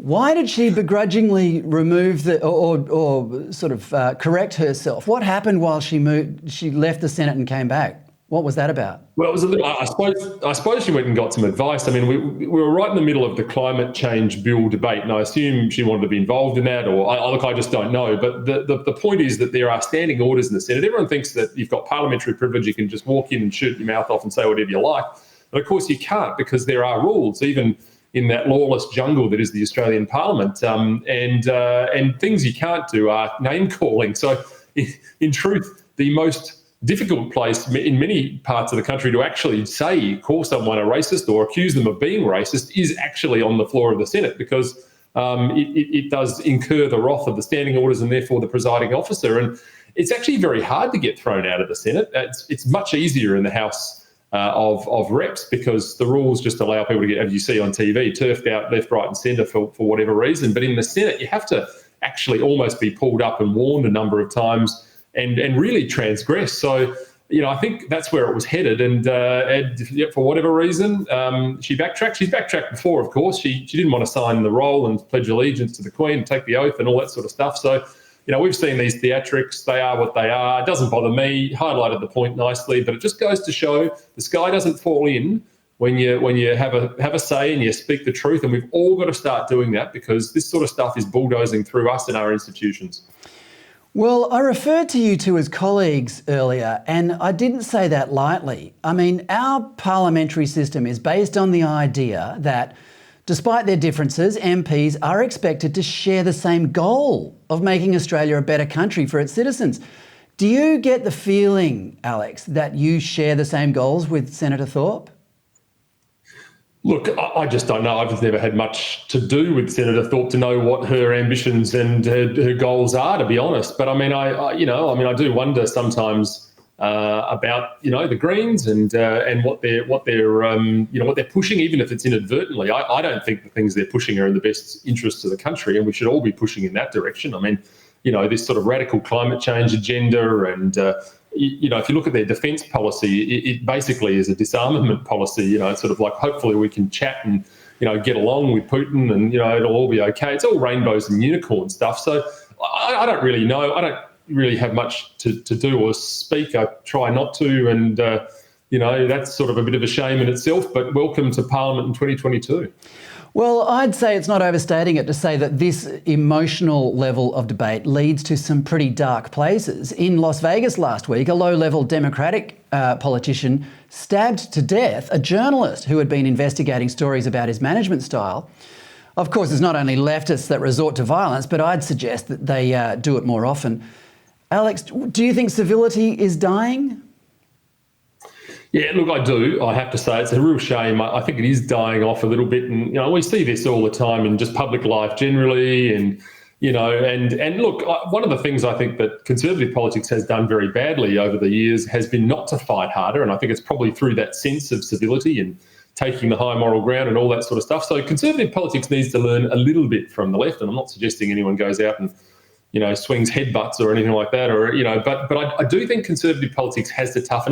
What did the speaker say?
Why did she begrudgingly remove or sort of correct herself? What happened while she left the Senate and came back? What was that about? Well, it was a little, I suppose she went and got some advice. I mean, we were right in the middle of the climate change bill debate, and I assume she wanted to be involved in that, or look, I just don't know. But the point is that there are standing orders in the Senate. Everyone thinks that you've got parliamentary privilege, you can just walk in and shoot your mouth off and say whatever you like. But of course you can't, because there are rules, even in that lawless jungle that is the Australian Parliament. And things you can't do are name calling. So in truth, the most difficult place in many parts of the country to actually call someone a racist or accuse them of being racist is actually on the floor of the Senate, because it does incur the wrath of the standing orders and therefore the presiding officer. And it's actually very hard to get thrown out of the Senate. It's much easier in the House of Reps, because the rules just allow people to get, as you see on TV, turfed out left, right and centre for whatever reason. But in the Senate, you have to actually almost be pulled up and warned a number of times and really transgress. So, I think that's where it was headed. And for whatever reason, she backtracked. She's backtracked before, of course. She didn't want to sign the roll and pledge allegiance to the Queen and take the oath and all that sort of stuff. So, we've seen these theatrics. They are what they are. It doesn't bother me. Highlighted the point nicely, but it just goes to show the sky doesn't fall in when you have a say and you speak the truth. And we've all got to start doing that, because this sort of stuff is bulldozing through us and our institutions. Well, I referred to you two as colleagues earlier, and I didn't say that lightly. I mean, our parliamentary system is based on the idea that, despite their differences, MPs are expected to share the same goal of making Australia a better country for its citizens. Do you get the feeling, Alex, that you share the same goals with Senator Thorpe? Look, I just don't know. I've just never had much to do with Senator Thorpe to know what her ambitions and her goals are, to be honest. But I mean, I do wonder sometimes about the Greens and what they're pushing, even if it's inadvertently. I don't think the things they're pushing are in the best interests of the country, and we should all be pushing in that direction. I mean, this sort of radical climate change agenda, and if you look at their defence policy, it basically is a disarmament policy. It's sort of like, hopefully we can chat and get along with Putin, and it'll all be okay. It's all rainbows and unicorn stuff. So I don't really know. I don't really have much to do or speak. I try not to, and that's sort of a bit of a shame in itself. But welcome to Parliament in 2022. Well, I'd say it's not overstating it to say that this emotional level of debate leads to some pretty dark places. In Las Vegas last week, a low-level Democratic politician stabbed to death a journalist who had been investigating stories about his management style. Of course, it's not only leftists that resort to violence, but I'd suggest that they do it more often. Alex, do you think civility is dying? Yeah, look, I do. I have to say it's a real shame. I think it is dying off a little bit, and we see this all the time in just public life generally, and look, one of the things I think that conservative politics has done very badly over the years has been not to fight harder, and I think it's probably through that sense of civility and taking the high moral ground and all that sort of stuff. So conservative politics needs to learn a little bit from the left, and I'm not suggesting anyone goes out and swings headbutts or anything like that, or but I do think conservative politics has to toughen